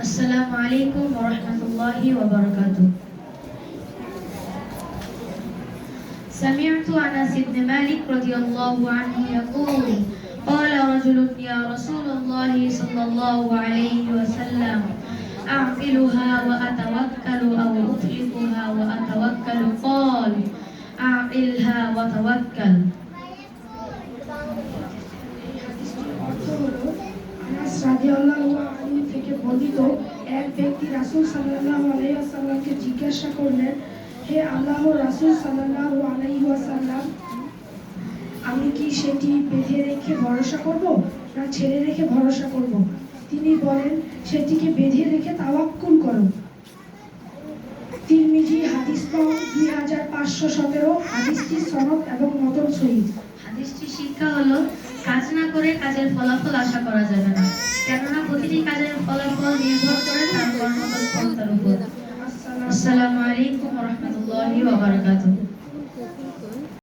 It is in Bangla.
আসসালামু আলাইকুম ওয়া রাহমাতুল্লাহি ওয়া বারাকাতুহু। سمعت أنس بن مالك رضي الله عنه يقول قال رجل يا رسول الله صلى الله عليه وسلم أعقلها وأتوكل أو أطلقها وأتوكل قال أعقلها وتوكل আনাস রাদিয়াল্লাহু আনহু থেকে বর্ণিত, এক ব্যক্তি রাসূল সাল্লাল্লাহু আলাইহি ওয়াসাল্লামকে জিজ্ঞাসা করলেন, হে আল্লাহর রাসূল সাল্লাল্লাহু আলাইহি ওয়াসাল্লাম, আমি কি সেটি বেঁধে রেখে ভরসা করব না ছেড়ে রেখে ভরসা করব? তিনি বলেন, সেটিকে বেঁধে রেখে তাওয়াক্কুল করো। তিরমিজি, হাদিস নং 2517, হাদিসটি সনদ এবং মতন সহিহ। হাদিসটির শিক্ষা হলো, কাজ না করে কাজের ফলাফল আশা করা যাবে না, কেননা প্রতিটি কাজের ফলাফল নির্ভর করে তার কর্মতৎপরতার উপর। আসসালামু আলাইকুম ওয়া রাহমাতুল্লাহি ওয়া বারাকাতুহু।